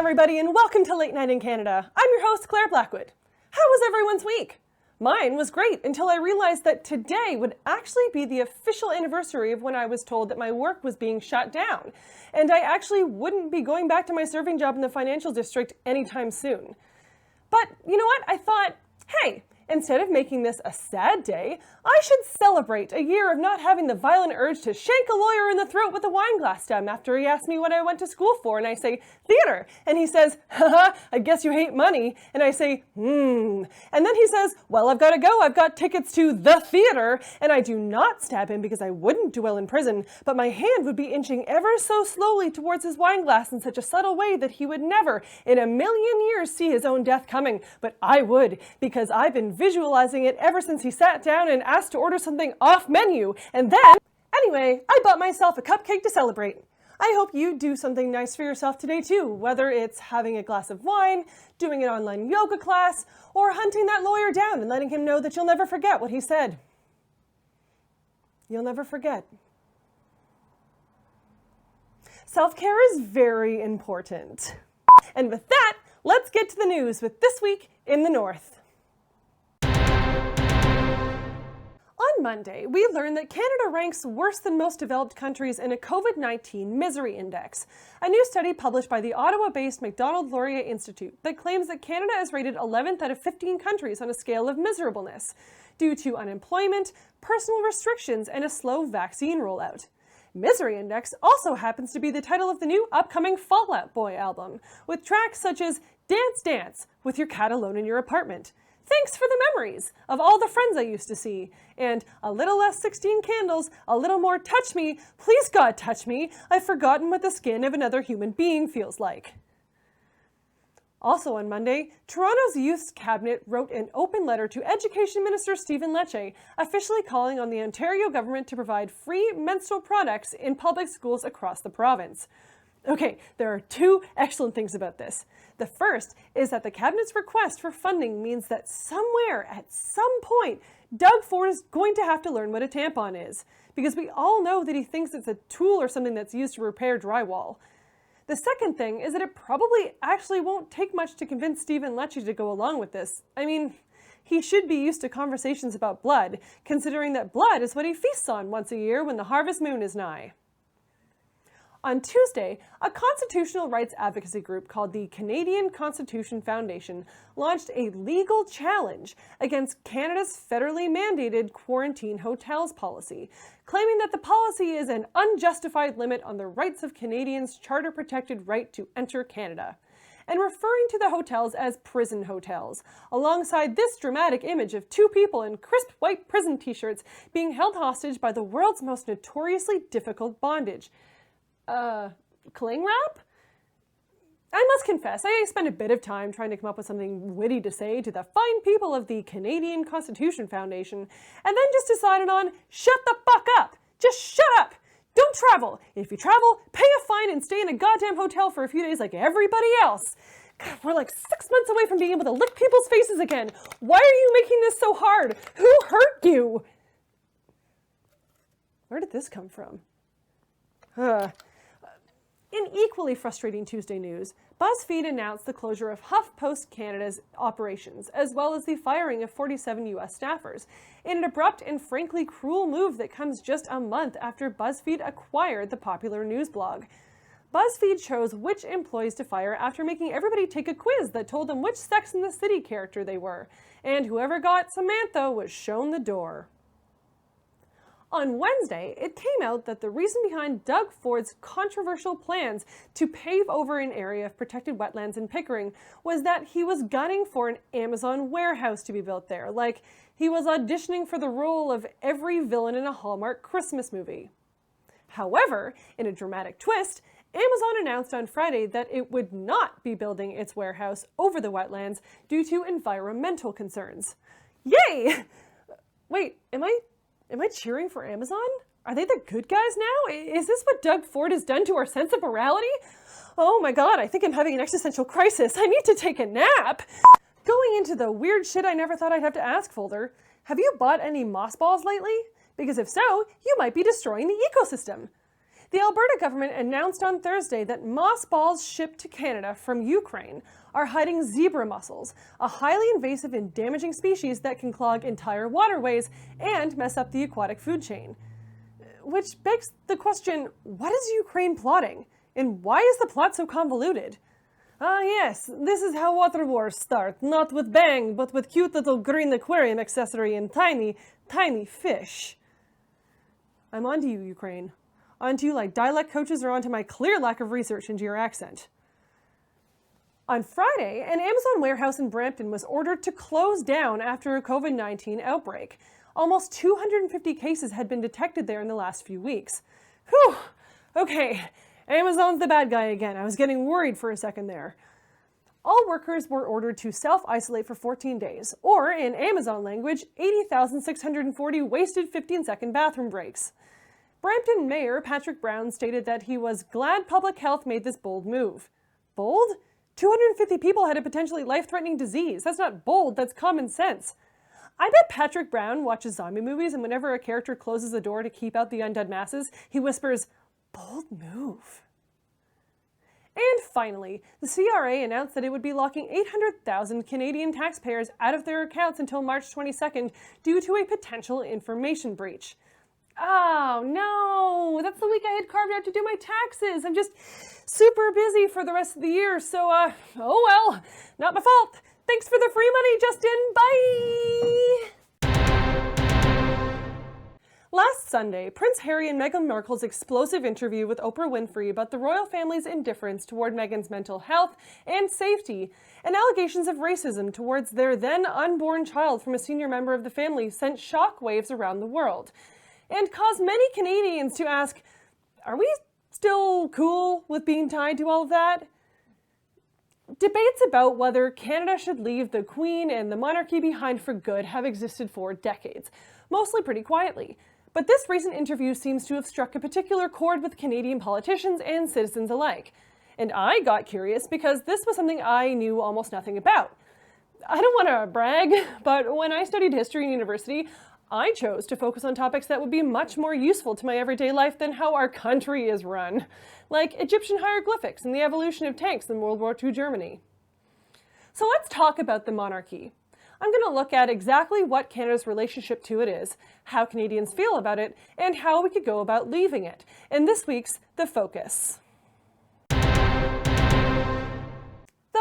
everybody, and welcome to Late Night in Canada. I'm your host, Clare Blackwood. How was everyone's week? Mine was great until I realized that today would actually be the official anniversary of when I was told that my work was being shut down, and I actually wouldn't be going back to my serving job in the financial district anytime soon. But you know what? I thought, hey, instead of making this a sad day, I should celebrate a year of not having the violent urge to shank a lawyer in the throat with a wine glass stem after he asked me what I went to school for, and I say, theater. And he says, haha, I guess you hate money. And I say, And then he says, well, I've got to go. I've got tickets to the theater. And I do not stab him because I wouldn't do well in prison, but my hand would be inching ever so slowly towards his wine glass in such a subtle way that he would never in a million years see his own death coming. But I would, because I've been visualizing it ever since he sat down and asked to order something off menu. And then, anyway, I bought myself a cupcake to celebrate. I hope you do something nice for yourself today too, whether it's having a glass of wine, doing an online yoga class, or hunting that lawyer down and letting him know that you'll never forget what he said. You'll never forget. Self-care is very important. And with that, let's get to the news with This Week in the North. On Monday, we learned that Canada ranks worse than most developed countries in a COVID-19 misery index, a new study published by the Ottawa-based Macdonald-Laurier Institute that claims that Canada is rated 11th out of 15 countries on a scale of miserableness, due to unemployment, personal restrictions, and a slow vaccine rollout. Misery Index also happens to be the title of the new upcoming Fall Out Boy album, with tracks such as Dance Dance with Your Cat Alone in Your Apartment, Thanks for the Memories of All the Friends I Used to See, and A Little Less 16 Candles, A Little More Touch Me, Please God Touch Me, I've Forgotten What the Skin of Another Human Being Feels Like. Also on Monday, Toronto's Youth Cabinet wrote an open letter to Education Minister Stephen Lecce, officially calling on the Ontario government to provide free menstrual products in public schools across the province. Okay, there are two excellent things about this. The first is that the Cabinet's request for funding means that somewhere, at some point, Doug Ford is going to have to learn what a tampon is, because we all know that he thinks it's a tool or something that's used to repair drywall. The second thing is that it probably actually won't take much to convince Stephen Lecce to go along with this. I mean, he should be used to conversations about blood, considering that blood is what he feasts on once a year when the harvest moon is nigh. On Tuesday, a constitutional rights advocacy group called the Canadian Constitution Foundation launched a legal challenge against Canada's federally mandated quarantine hotels policy, claiming that the policy is an unjustified limit on the rights of Canadians' charter-protected right to enter Canada, and referring to the hotels as prison hotels, alongside this dramatic image of two people in crisp white prison t-shirts being held hostage by the world's most notoriously difficult bondage. Cling wrap? I must confess, I spent a bit of time trying to come up with something witty to say to the fine people of the Canadian Constitution Foundation, and then just decided on, shut the fuck up! Just shut up! Don't travel! If you travel, pay a fine and stay in a goddamn hotel for a few days like everybody else! God, we're like 6 months away from being able to lick people's faces again! Why are you making this so hard? Who hurt you? Where did this come from? In equally frustrating Tuesday news, BuzzFeed announced the closure of HuffPost Canada's operations, as well as the firing of 47 U.S. staffers, in an abrupt and frankly cruel move that comes just a month after BuzzFeed acquired the popular news blog. BuzzFeed chose which employees to fire after making everybody take a quiz that told them which Sex and the City character they were, and whoever got Samantha was shown the door. On Wednesday, it came out that the reason behind Doug Ford's controversial plans to pave over an area of protected wetlands in Pickering was that he was gunning for an Amazon warehouse to be built there, like he was auditioning for the role of every villain in a Hallmark Christmas movie. However, in a dramatic twist, Amazon announced on Friday that it would not be building its warehouse over the wetlands due to environmental concerns. Yay! Wait, am I cheering for Amazon? Are they the good guys now? Is this what Doug Ford has done to our sense of morality? Oh my god, I think I'm having an existential crisis. I need to take a nap. Going into the weird shit I never thought I'd have to ask folder, have you bought any mossballs lately? Because if so, you might be destroying the ecosystem. The Alberta government announced on Thursday that mossballs shipped to Canada from Ukraine are hiding zebra mussels, a highly invasive and damaging species that can clog entire waterways and mess up the aquatic food chain. Which begs the question, what is Ukraine plotting? And why is the plot so convoluted? Ah yes, this is how water wars start, not with bang, but with cute little green aquarium accessory and tiny, tiny fish. I'm onto you, Ukraine. Onto you like dialect coaches are onto my clear lack of research into your accent. On Friday, an Amazon warehouse in Brampton was ordered to close down after a COVID-19 outbreak. Almost 250 cases had been detected there in the last few weeks. Whew, okay, Amazon's the bad guy again. I was getting worried for a second there. All workers were ordered to self-isolate for 14 days, or in Amazon language, 80,640 wasted 15-second bathroom breaks. Brampton Mayor Patrick Brown stated that he was glad public health made this bold move. Bold? 250 people had a potentially life-threatening disease. That's not bold, that's common sense. I bet Patrick Brown watches zombie movies and whenever a character closes the door to keep out the undead masses, he whispers, "Bold move." And finally, the CRA announced that it would be locking 800,000 Canadian taxpayers out of their accounts until March 22nd due to a potential information breach. Oh no, that's the week I had carved out to do my taxes. I'm just super busy for the rest of the year, so oh well, not my fault. Thanks for the free money, Justin. Bye! Last Sunday, Prince Harry and Meghan Markle's explosive interview with Oprah Winfrey about the royal family's indifference toward Meghan's mental health and safety, and allegations of racism towards their then unborn child from a senior member of the family sent shockwaves around the world, and caused many Canadians to ask, are we still cool with being tied to all of that? Debates about whether Canada should leave the Queen and the monarchy behind for good have existed for decades, mostly pretty quietly. But this recent interview seems to have struck a particular chord with Canadian politicians and citizens alike. And I got curious because this was something I knew almost nothing about. I don't want to brag, but when I studied history in university, I chose to focus on topics that would be much more useful to my everyday life than how our country is run, like Egyptian hieroglyphics and the evolution of tanks in World War II Germany. So let's talk about the monarchy. I'm going to look at exactly what Canada's relationship to it is, how Canadians feel about it, and how we could go about leaving it, in this week's The Focus. The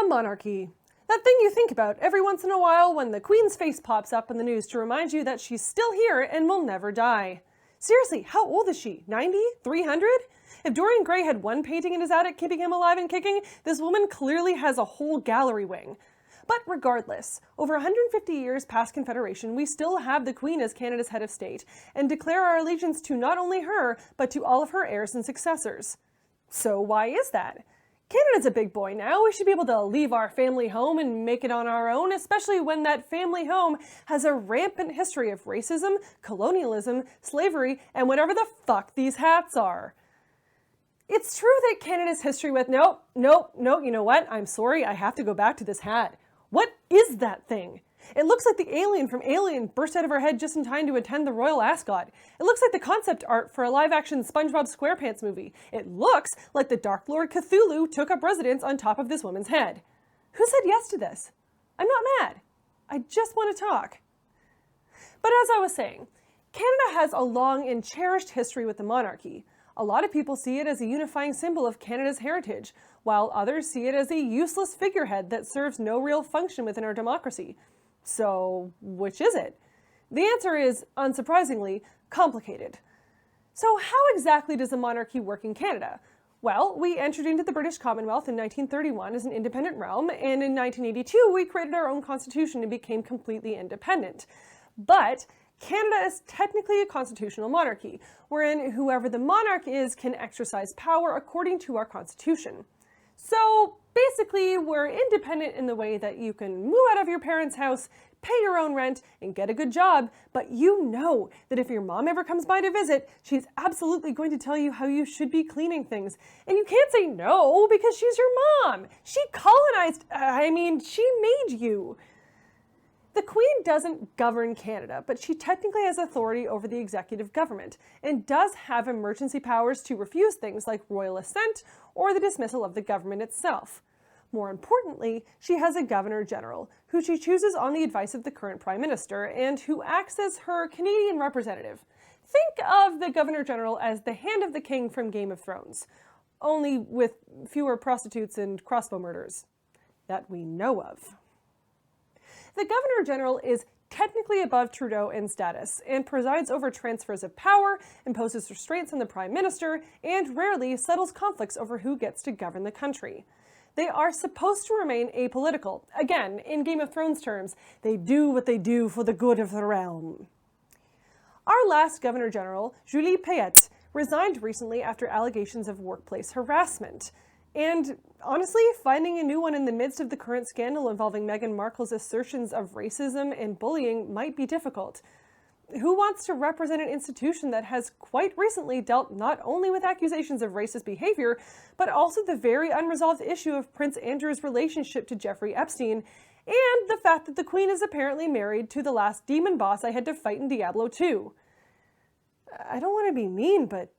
monarchy. That thing you think about every once in a while when the Queen's face pops up in the news to remind you that she's still here and will never die. Seriously, how old is she? 90? 300? If Dorian Gray had one painting in his attic keeping him alive and kicking, this woman clearly has a whole gallery wing. But regardless, over 150 years past Confederation, we still have the Queen as Canada's head of state and declare our allegiance to not only her, but to all of her heirs and successors. So why is that? Canada's a big boy now. We should be able to leave our family home and make it on our own, especially when that family home has a rampant history of racism, colonialism, slavery, and whatever the fuck these hats are. It's true that Canada's history with no, you know what? I'm sorry, I have to go back to this hat. What is that thing? It looks like the alien from Alien burst out of her head just in time to attend the Royal Ascot. It looks like the concept art for a live-action SpongeBob SquarePants movie. It looks like the Dark Lord Cthulhu took up residence on top of this woman's head. Who said yes to this? I'm not mad. I just want to talk. But as I was saying, Canada has a long and cherished history with the monarchy. A lot of people see it as a unifying symbol of Canada's heritage, while others see it as a useless figurehead that serves no real function within our democracy. So, which is it? The answer is, unsurprisingly, complicated. So how exactly does the monarchy work in Canada? Well, we entered into the British Commonwealth in 1931 as an independent realm, and in 1982 we created our own constitution and became completely independent. But Canada is technically a constitutional monarchy, wherein whoever the monarch is can exercise power according to our constitution. So basically, we're independent in the way that you can move out of your parents' house, pay your own rent, and get a good job, but you know that if your mom ever comes by to visit, she's absolutely going to tell you how you should be cleaning things. And you can't say no because she's your mom. She colonized, she made you. The Queen doesn't govern Canada, but she technically has authority over the executive government and does have emergency powers to refuse things like royal assent or the dismissal of the government itself. More importantly, she has a Governor General, who she chooses on the advice of the current Prime Minister and who acts as her Canadian representative. Think of the Governor General as the Hand of the King from Game of Thrones, only with fewer prostitutes and crossbow murders that we know of. The Governor General is technically above Trudeau in status and presides over transfers of power, imposes restraints on the Prime Minister, and rarely settles conflicts over who gets to govern the country. They are supposed to remain apolitical. Again, in Game of Thrones terms, they do what they do for the good of the realm. Our last Governor General, Julie Payette, resigned recently after allegations of workplace harassment. And honestly, finding a new one in the midst of the current scandal involving Meghan Markle's assertions of racism and bullying might be difficult. Who wants to represent an institution that has quite recently dealt not only with accusations of racist behavior, but also the very unresolved issue of Prince Andrew's relationship to Jeffrey Epstein, and the fact that the Queen is apparently married to the last demon boss I had to fight in Diablo 2. I don't want to be mean, but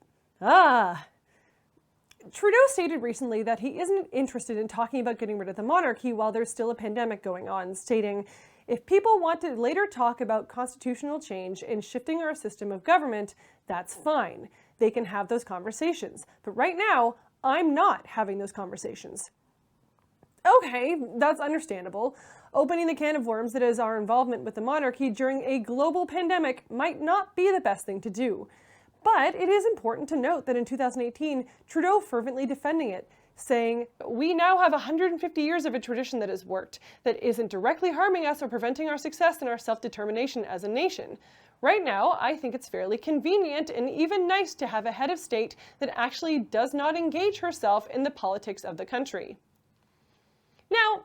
Trudeau stated recently that he isn't interested in talking about getting rid of the monarchy while there's still a pandemic going on, stating, "If people want to later talk about constitutional change and shifting our system of government, that's fine. They can have those conversations. But right now, I'm not having those conversations." Okay, that's understandable. Opening the can of worms that is our involvement with the monarchy during a global pandemic might not be the best thing to do. But it is important to note that in 2018, Trudeau fervently defending it, saying, "We now have 150 years of a tradition that has worked, that isn't directly harming us or preventing our success and our self-determination as a nation. Right now, I think it's fairly convenient and even nice to have a head of state that actually does not engage herself in the politics of the country." Now,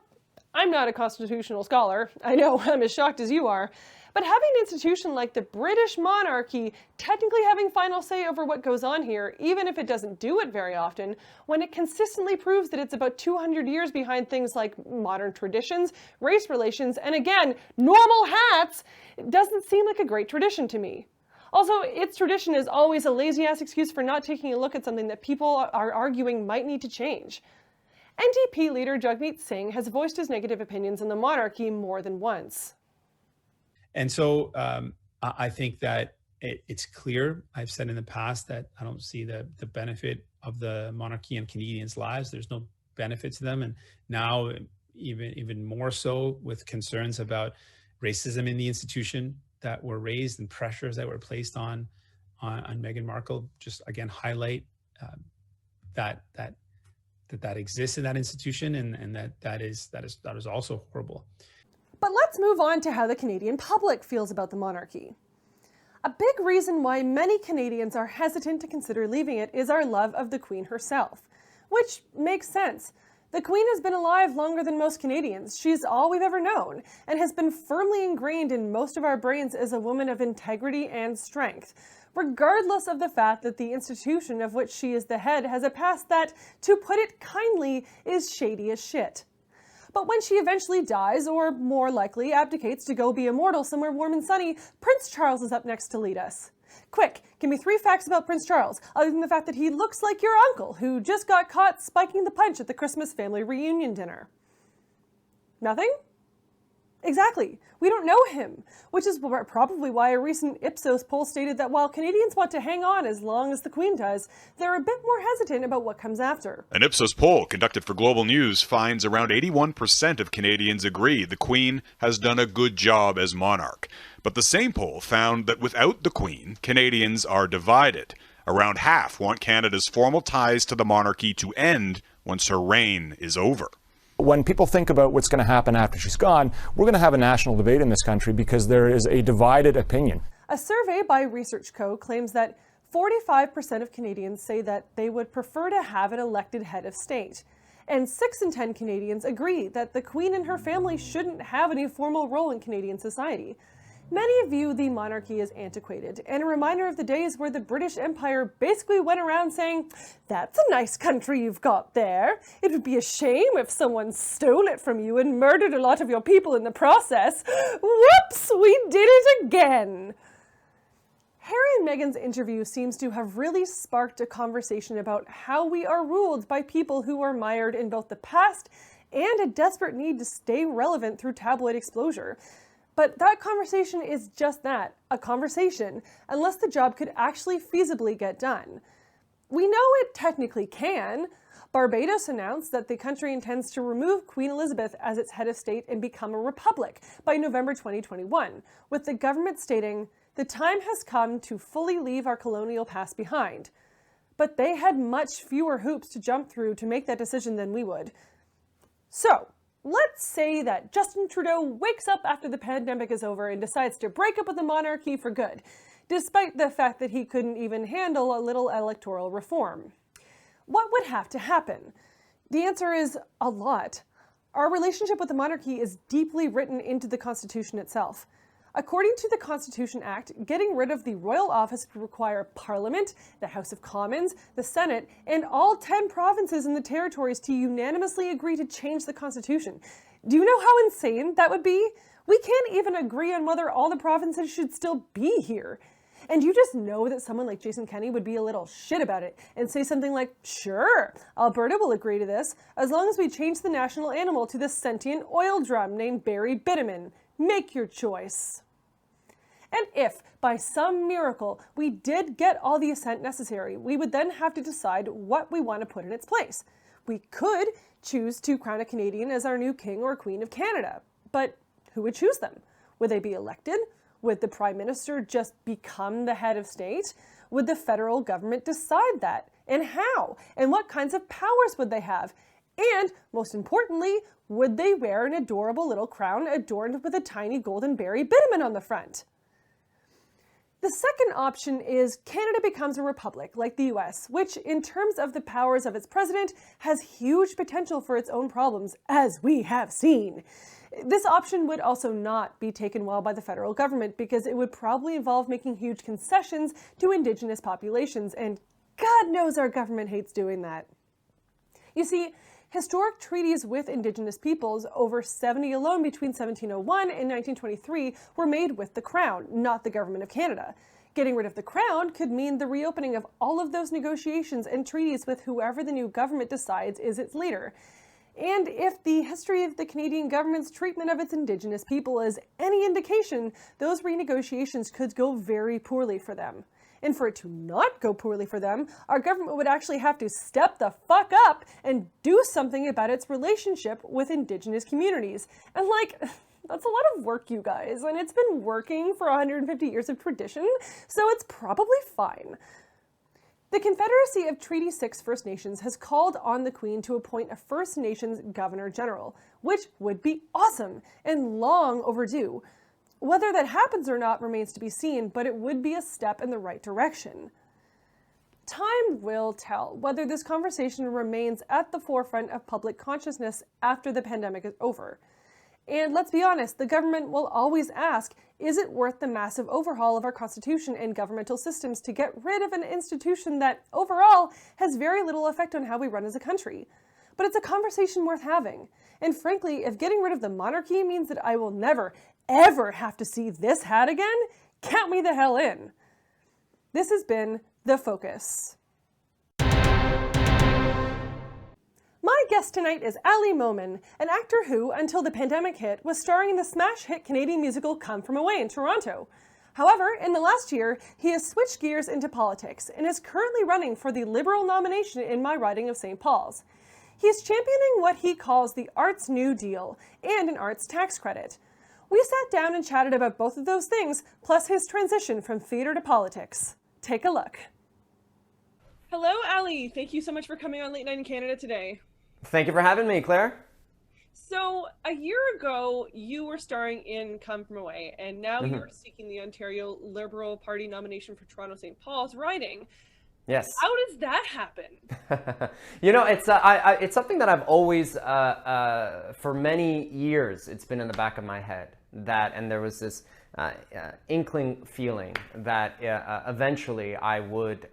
I'm not a constitutional scholar. I know I'm as shocked as you are. But having an institution like the British Monarchy technically having final say over what goes on here, even if it doesn't do it very often, when it consistently proves that it's about 200 years behind things like modern traditions, race relations, and again, normal hats, doesn't seem like a great tradition to me. Also, its tradition is always a lazy-ass excuse for not taking a look at something that people are arguing might need to change. NDP leader Jagmeet Singh has voiced his negative opinions on the monarchy more than once. And so I think that it's clear, I've said in the past, that I don't see the benefit of the monarchy in Canadians' lives. There's no benefit to them. And now even more so with concerns about racism in the institution that were raised and pressures that were placed on Meghan Markle, just again highlight that exists in that institution, and that is also horrible. But let's move on to how the Canadian public feels about the monarchy. A big reason why many Canadians are hesitant to consider leaving it is our love of the Queen herself, which makes sense. The Queen has been alive longer than most Canadians. She's all we've ever known, and has been firmly ingrained in most of our brains as a woman of integrity and strength, regardless of the fact that the institution of which she is the head has a past that, to put it kindly, is shady as shit. But when she eventually dies, or more likely abdicates to go be immortal somewhere warm and sunny, Prince Charles is up next to lead us. Quick, give me 3 facts about Prince Charles, other than the fact that he looks like your uncle, who just got caught spiking the punch at the Christmas family reunion dinner. Nothing? Exactly. We don't know him, which is probably why a recent Ipsos poll stated that while Canadians want to hang on as long as the Queen does, they're a bit more hesitant about what comes after. An Ipsos poll conducted for Global News finds around 81% of Canadians agree the Queen has done a good job as monarch. But the same poll found that without the Queen, Canadians are divided. Around half want Canada's formal ties to the monarchy to end once her reign is over. When people think about what's going to happen after she's gone, we're going to have a national debate in this country because there is a divided opinion. A survey by Research Co. claims that 45% of Canadians say that they would prefer to have an elected head of state. And 6 in 10 Canadians agree that the Queen and her family shouldn't have any formal role in Canadian society. Many view the monarchy as antiquated and a reminder of the days where the British Empire basically went around saying, "That's a nice country you've got there. It would be a shame if someone stole it from you and murdered a lot of your people in the process. Whoops, we did it again." Harry and Meghan's interview seems to have really sparked a conversation about how we are ruled by people who are mired in both the past and a desperate need to stay relevant through tabloid exposure. But that conversation is just that, a conversation, unless the job could actually feasibly get done. We know it technically can. Barbados announced that the country intends to remove Queen Elizabeth as its head of state and become a republic by November 2021, with the government stating, "The time has come to fully leave our colonial past behind." But they had much fewer hoops to jump through to make that decision than we would. So, let's say that Justin Trudeau wakes up after the pandemic is over and decides to break up with the monarchy for good, despite the fact that he couldn't even handle a little electoral reform. What would have to happen? The answer is a lot. Our relationship with the monarchy is deeply written into the Constitution itself. According to the Constitution Act, getting rid of the royal office would require Parliament, the House of Commons, the Senate, and all 10 provinces and the territories to unanimously agree to change the Constitution. Do you know how insane that would be? We can't even agree on whether all the provinces should still be here. And you just know that someone like Jason Kenney would be a little shit about it and say something like, "Sure, Alberta will agree to this, as long as we change the national animal to this sentient oil drum named Barry Bitumen. Make your choice." And if, by some miracle, we did get all the assent necessary, we would then have to decide what we want to put in its place. We could choose to crown a Canadian as our new king or queen of Canada, but who would choose them? Would they be elected? Would the Prime Minister just become the head of state? Would the federal government decide that? And how? And what kinds of powers would they have? And, most importantly, would they wear an adorable little crown adorned with a tiny golden Barry Bitumen on the front? The second option is Canada becomes a republic, like the US, which, in terms of the powers of its president, has huge potential for its own problems, as we have seen. This option would also not be taken well by the federal government because it would probably involve making huge concessions to Indigenous populations, and God knows our government hates doing that. You see, historic treaties with Indigenous peoples, over 70 alone between 1701 and 1923, were made with the Crown, not the Government of Canada. Getting rid of the Crown could mean the reopening of all of those negotiations and treaties with whoever the new government decides is its leader. And if the history of the Canadian government's treatment of its Indigenous people is any indication, those renegotiations could go very poorly for them. And for it to not go poorly for them, our government would actually have to step the fuck up and do something about its relationship with Indigenous communities. And that's a lot of work, you guys, and it's been working for 150 years of tradition, so it's probably fine. The Confederacy of Treaty 6 First Nations has called on the Queen to appoint a First Nations Governor General, which would be awesome and long overdue. Whether that happens or not remains to be seen, but it would be a step in the right direction. Time will tell whether this conversation remains at the forefront of public consciousness after the pandemic is over. And let's be honest, the government will always ask, is it worth the massive overhaul of our constitution and governmental systems to get rid of an institution that, overall, has very little effect on how we run as a country? But it's a conversation worth having. And frankly, if getting rid of the monarchy means that I will never, ever have to see this hat again, count me the hell in. This has been The Focus. My guest tonight is Ali Momen, an actor who, until the pandemic hit, was starring in the smash hit Canadian musical Come From Away in Toronto. However, in the last year, he has switched gears into politics and is currently running for the Liberal nomination in my riding of St. Paul's. He is championing what he calls the Arts New Deal and an arts tax credit. We sat down and chatted about both of those things, plus his transition from theater to politics. Take a look. Hello, Ali. Thank you so much for coming on Late Night in Canada today. Thank you for having me, Claire. So, a year ago, you were starring in Come From Away, and now you're seeking the Ontario Liberal Party nomination for Toronto St. Paul's riding. Yes. How does that happen? You know, it's something that I've always, for many years, it's been in the back of my head. that, and there was this inkling feeling that eventually I would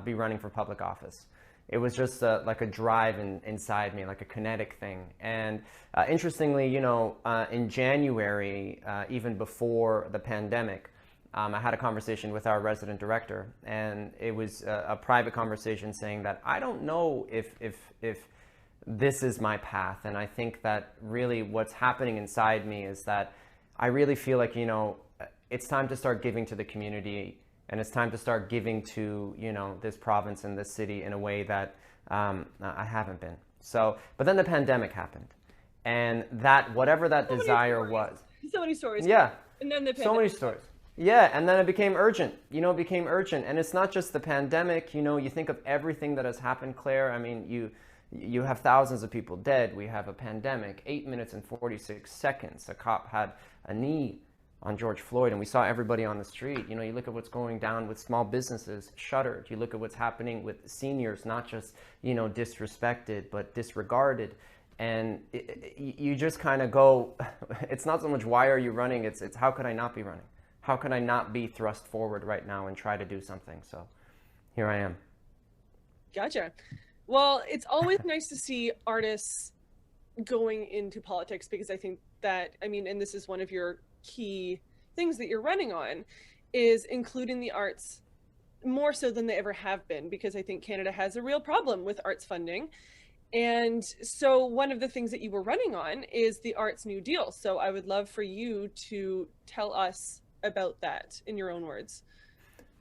be running for public office. It was just like a drive inside me, like a kinetic thing. And interestingly, you know, in January, even before the pandemic, I had a conversation with our resident director, and it was a private conversation saying that I don't know if this is my path. And I think that really what's happening inside me is that I really feel like, you know, it's time to start giving to the community, and it's time to start giving to, you know, this province and this city in a way that I haven't been. So, but then the pandemic happened, and that, whatever that desire was. So many stories. Yeah. And then the pandemic. So many stories. Yeah, and then it became urgent. You know, it became urgent. And it's not just the pandemic. You know, you think of everything that has happened, Claire. I mean, you have thousands of people dead. We have a pandemic, 8 minutes and 46 seconds. A cop had a knee on George Floyd, and we saw everybody on the street. You know, you look at what's going down with small businesses shuttered. You look at what's happening with seniors, not just, you know, disrespected, but disregarded. And you just kind of go, it's not so much why are you running, it's how could I not be running? How could I not be thrust forward right now and try to do something? So here I am. Gotcha. Well, it's always nice to see artists going into politics, because I think that, I mean, and this is one of your key things that you're running on, is including the arts more so than they ever have been, because I think Canada has a real problem with arts funding. And so one of the things that you were running on is the Arts New Deal. So I would love for you to tell us about that in your own words.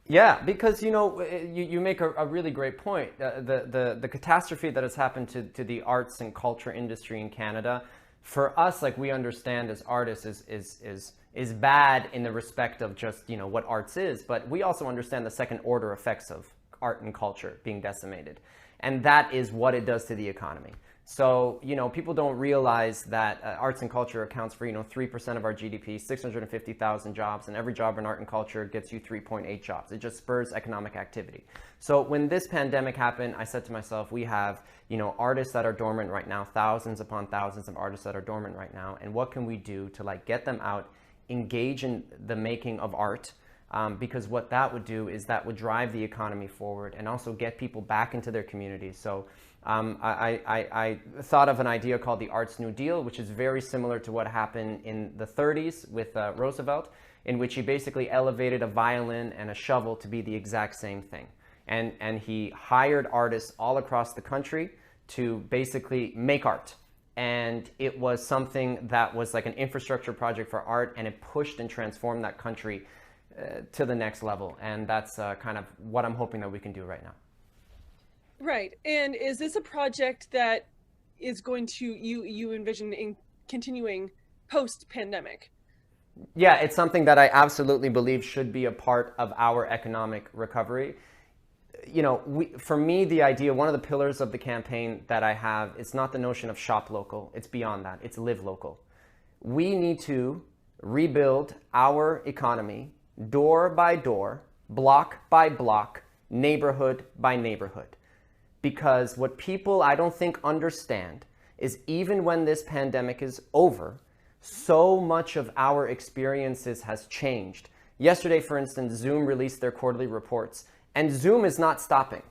Yeah, because, you know, you make a really great point. The catastrophe that has happened to the arts and culture industry in Canada, for us, like, we understand as artists is bad in the respect of just, you know, what arts is, but we also understand the second order effects of art and culture being decimated. And that is what it does to the economy. So, you know, people don't realize that arts and culture accounts for, you know, 3% of our GDP, 650,000 jobs, and every job in art and culture gets you 3.8 jobs. It just spurs economic activity. So when this pandemic happened, I said to myself, we have, you know, artists that are dormant right now, thousands upon thousands of artists that are dormant right now. And what can we do to, like, get them out, engage in the making of art? Because what that would do is that would drive the economy forward and also get people back into their communities. So I thought of an idea called the Arts New Deal, which is very similar to what happened in the 30s with Roosevelt, in which he basically elevated a violin and a shovel to be the exact same thing. And he hired artists all across the country to basically make art. And it was something that was like an infrastructure project for art, and it pushed and transformed that country to the next level. And that's kind of what I'm hoping that we can do right now. Right. And is this a project that is going to, you envision in continuing post-pandemic? Yeah, it's something that I absolutely believe should be a part of our economic recovery. You know, for me, the idea, one of the pillars of the campaign that I have, it's not the notion of shop local. It's beyond that. It's live local. We need to rebuild our economy door by door, block by block, neighborhood by neighborhood. Because what people, I don't think, understand is even when this pandemic is over, so much of our experiences has changed. Yesterday, for instance, Zoom released their quarterly reports, and Zoom is not stopping.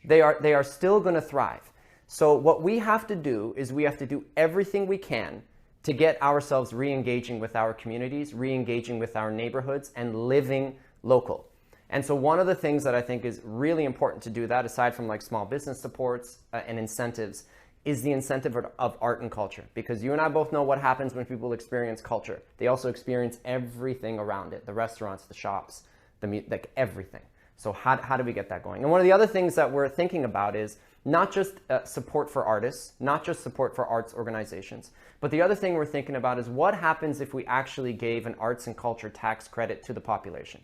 They are still going to thrive. So what we have to do is we have to do everything we can to get ourselves re-engaging with our communities, re-engaging with our neighborhoods, and living local. And so one of the things that I think is really important to do that, aside from like small business supports and incentives, is the incentive of art and culture. Because you and I both know what happens when people experience culture. They also experience everything around it, the restaurants, the shops, like everything. So how do we get that going? And one of the other things that we're thinking about is not just support for artists, not just support for arts organizations, but the other thing we're thinking about is what happens if we actually gave an arts and culture tax credit to the population?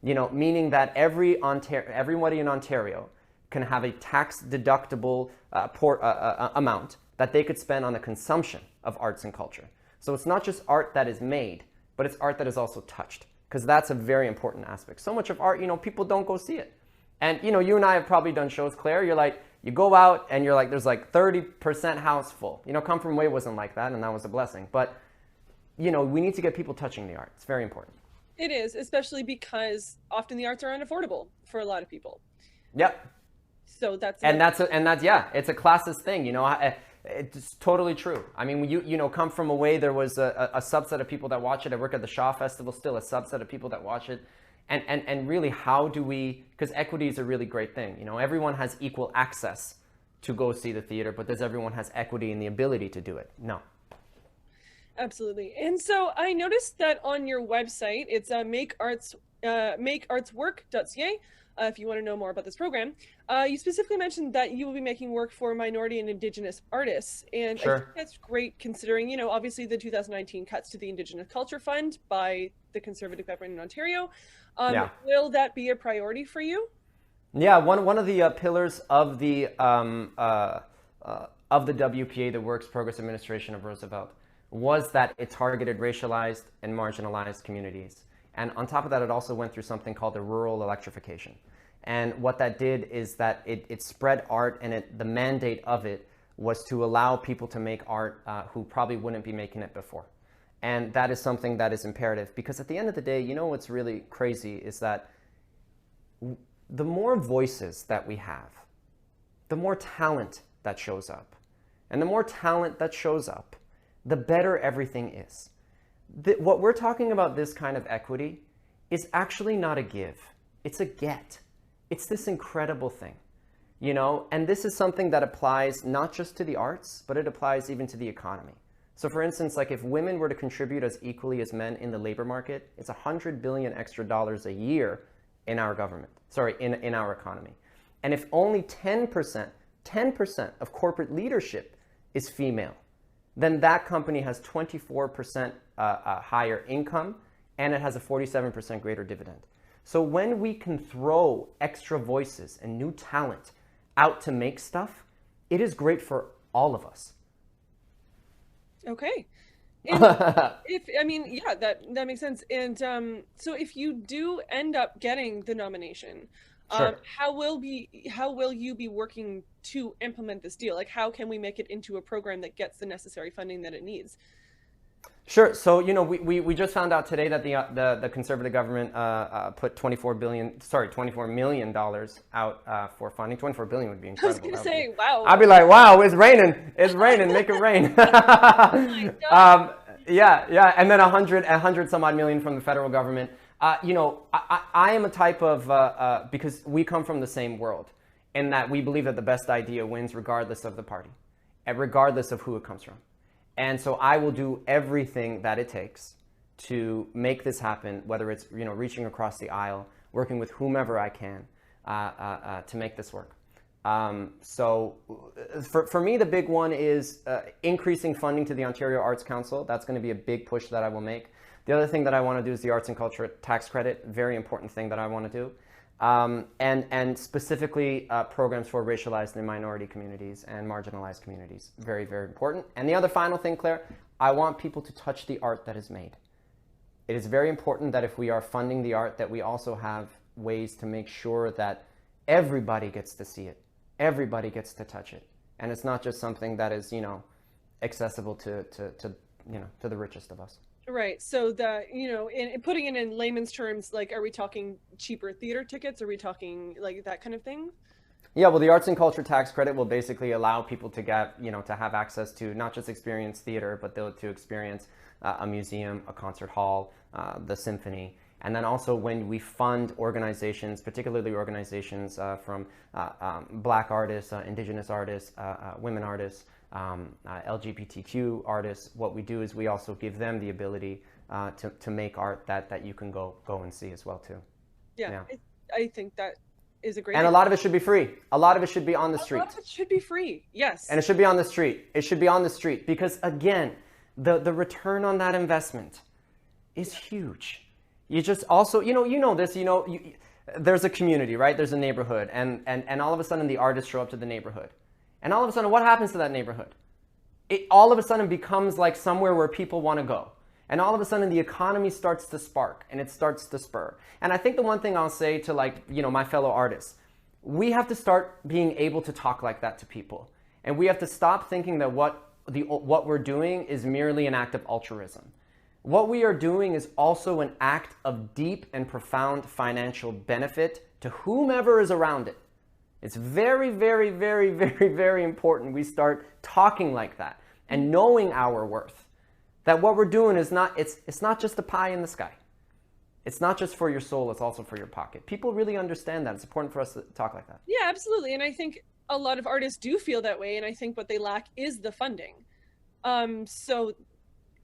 You know, meaning that everybody in Ontario can have a tax deductible amount that they could spend on the consumption of arts and culture. So it's not just art that is made, but it's art that is also touched, because that's a very important aspect. So much of art, you know, people don't go see it. And, you know, you and I have probably done shows, Claire, you're like, you go out and you're like, there's like 30% house full. You know, Come From Away wasn't like that, and that was a blessing. But you know, we need to get people touching the art. It's very important. It is, especially because often the arts are unaffordable for a lot of people. Yep. So that's yeah, it's a classist thing, you know. It's totally true. I mean, you know, come from away, there was a subset of people that watch it. I work at the Shaw Festival, still a subset of people that watch it. And really, how do we, because equity is a really great thing. You know, everyone has equal access to go see the theater, but does everyone has equity in the ability to do it? No. Absolutely. And so I noticed that on your website, it's makeartswork.ca. If you want to know more about this program, you specifically mentioned that you will be making work for minority and Indigenous artists. And Sure. I think that's great considering, you know, obviously the 2019 cuts to the Indigenous Culture Fund by the Conservative government in Ontario. Yeah. Will that be a priority for you? Yeah, one of the pillars of the WPA, the Works Progress Administration of Roosevelt, was that it targeted racialized and marginalized communities. And on top of that, it also went through something called the rural electrification. And what that did is that it spread art, and the mandate of it was to allow people to make art who probably wouldn't be making it before. And that is something that is imperative, because at the end of the day, you know what's really crazy is that the more voices that we have, the more talent that shows up. And the more talent that shows up, the better everything is. What we're talking about, this kind of equity, is actually not a give. It's a get. It's this incredible thing, you know? And this is something that applies not just to the arts, but it applies even to the economy. So for instance, like if women were to contribute as equally as men in the labor market, it's $100 billion extra a year in our government, in our economy. And if only 10% of corporate leadership is female, then that company has 24% higher income, and it has a 47% greater dividend. So when we can throw extra voices and new talent out to make stuff, it is great for all of us. Okay. And that makes sense. And so if you do end up getting the nomination, Sure. how will you be working to implement this deal? Like, how can we make it into a program that gets the necessary funding that it needs? Sure. So, you know, we just found out today that the Conservative government put $24 million out for funding. $24 billion would be incredible. I was going to say, wow. I'd be like, wow, it's raining. It's raining. Make it rain. Yeah. And then 100 some odd million from the federal government. You know, I am a type of, because we come from the same world, in that we believe that the best idea wins regardless of the party and regardless of who it comes from. And so I will do everything that it takes to make this happen, whether it's, you know, reaching across the aisle, working with whomever I can to make this work. So for me, the big one is increasing funding to the Ontario Arts Council. That's going to be a big push that I will make. The other thing that I want to do is the Arts and Culture Tax Credit, very important thing that I want to do. And specifically programs for racialized and minority communities and marginalized communities. Very, very important. And the other final thing, Claire, I want people to touch the art that is made. It is very important that if we are funding the art, that we also have ways to make sure that everybody gets to see it. Everybody gets to touch it. And it's not just something that is, you know, accessible to the richest of us. Right. So in putting it in layman's terms, like, are we talking cheaper theater tickets? Are we talking like that kind of thing? Yeah, well, the Arts and Culture Tax Credit will basically allow people to get, you know, to have access to not just experience theater, but to experience a museum, a concert hall, the symphony. And then also when we fund organizations, particularly organizations from Black artists, Indigenous artists, women artists, LGBTQ artists, what we do is we also give them the ability to make art that you can go and see as well too. Yeah. I think that is a great And idea. a lot of it should be free. A lot of it should be on the street. A lot of it should be free. Yes. And it should be on the street. It should be on the street because, again, the return on that investment is huge. You just also, you know this, there's a community, right? There's a neighborhood, and all of a sudden the artists show up to the neighborhood. And all of a sudden, what happens to that neighborhood? It all of a sudden becomes like somewhere where people want to go. And all of a sudden the economy starts to spark and it starts to spur. And I think the one thing I'll say to my fellow artists, we have to start being able to talk like that to people. And we have to stop thinking that what we're doing is merely an act of altruism. what we are doing is also an act of deep and profound financial benefit to whomever is around it. It's very, very, very, very, very important we start talking like that and knowing our worth. That what we're doing is not, it's not just a pie in the sky. It's not just for your soul, it's also for your pocket. People really understand that. It's important for us to talk like that. Yeah, absolutely. And I think a lot of artists do feel that way. And I think what they lack is the funding. So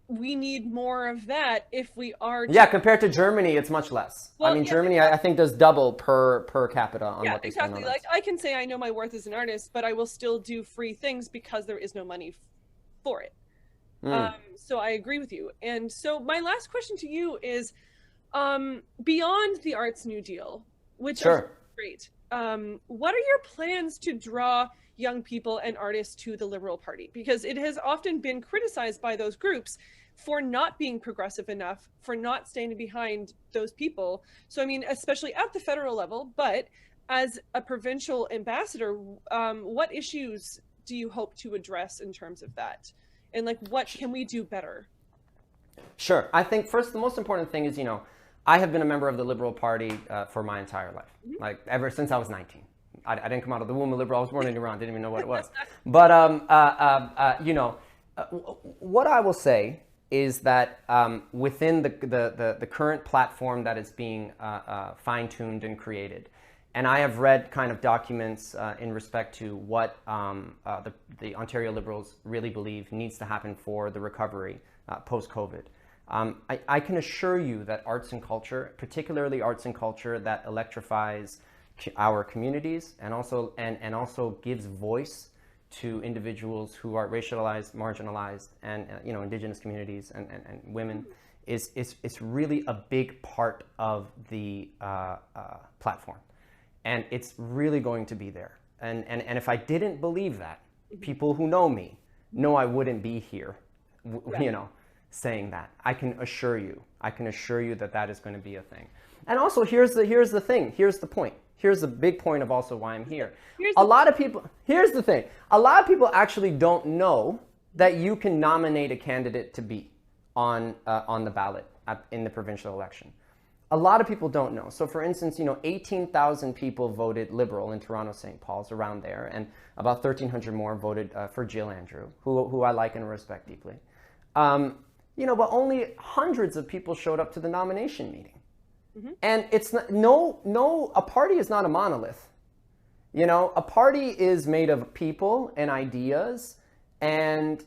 we need more of that if we are. Yeah, compared to Germany, it's much less. Well, I mean, yeah, Germany, I think does double per capita on what they spend on exactly. that. Like I can say I know my worth as an artist, but I will still do free things because there is no money for it. So I agree with you. And so my last question to you is, beyond the Arts New Deal, which is great, what are your plans to draw young people and artists to the Liberal Party? Because it has often been criticized by those groups for not being progressive enough, for not standing behind those people. So, I mean, especially at the federal level, but as a provincial ambassador, what issues do you hope to address in terms of that? And like, what can we do better? Sure. I think first, the most important thing is, I have been a member of the Liberal Party for my entire life, like ever since I was 19. I didn't come out of the womb of liberal. I was born in Iran. Didn't even know what it was. But what I will say is that within the current platform that is being fine-tuned and created, and I have read kind of documents in respect to what the Ontario Liberals really believe needs to happen for the recovery post-COVID. I can assure you that arts and culture, particularly arts and culture that electrifies our communities and also gives voice to individuals who are racialized, marginalized, and indigenous communities and women, is really a big part of the platform, and it's really going to be there. And if I didn't believe that, people who know me know I wouldn't be here, saying that. I can assure you that that is going to be a thing. And also, here's the thing. Here's the point. Here's the big point of also why I'm here. Here's the thing. A lot of people actually don't know that you can nominate a candidate to be on the ballot in the provincial election. A lot of people don't know. So for instance, 18,000 people voted Liberal in Toronto, St. Paul's, around there, and about 1,300 more voted for Jill Andrew, who I like and respect deeply. But only hundreds of people showed up to the nomination meeting. And it's not, a party is not a monolith. A party is made of people and ideas. And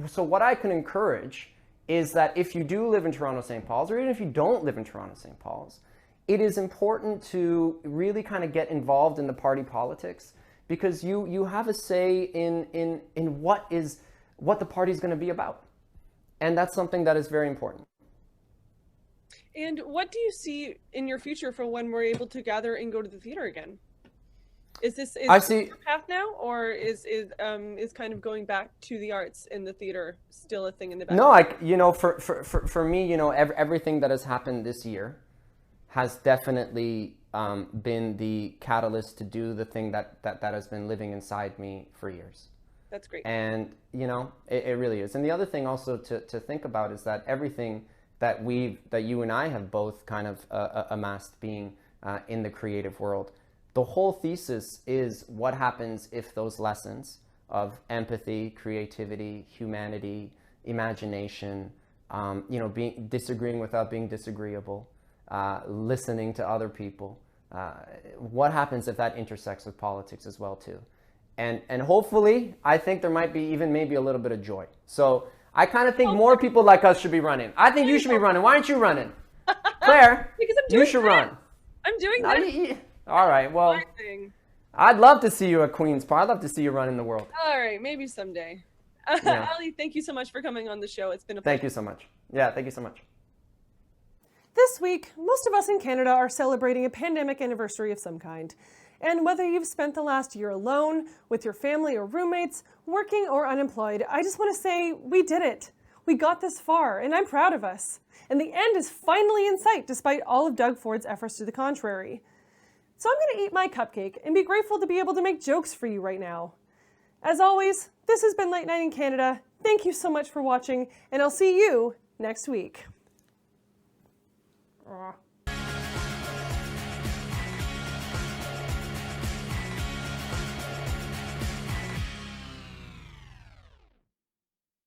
so what I can encourage is that if you do live in Toronto, St. Paul's, or even if you don't live in Toronto, St. Paul's, it is important to really kind of get involved in the party politics, because you have a say in what the party is going to be about. And that's something that is very important. And what do you see in your future for when we're able to gather and go to the theater again? Is your path now, or is kind of going back to the arts and the theater still a thing in the back? No, for me, everything that has happened this year has definitely been the catalyst to do the thing that has been living inside me for years. That's great. And it really is. And the other thing also to think about is that everything that you and I have both kind of amassed being in the creative world, the whole thesis is what happens if those lessons of empathy, creativity, humanity, imagination, disagreeing without being disagreeable, listening to other people, what happens if that intersects with politics as well too? And hopefully, I think there might be even maybe a little bit of joy. So I kind of think more people like us should be running. I think you should be running. Why aren't you running? Claire, you should run. I'm doing that. All right, well, I'd love to see you at Queen's Park. I'd love to see you running the world. All right, maybe someday. Ali, thank you so much for coming on the show. It's been a pleasure. Thank you so much. Yeah, thank you so much. This week, most of us in Canada are celebrating a pandemic anniversary of some kind. And whether you've spent the last year alone, with your family or roommates, working or unemployed, I just want to say we did it. We got this far, and I'm proud of us. And the end is finally in sight, despite all of Doug Ford's efforts to the contrary. So I'm going to eat my cupcake and be grateful to be able to make jokes for you right now. As always, this has been Late Night in Canada. Thank you so much for watching, and I'll see you next week.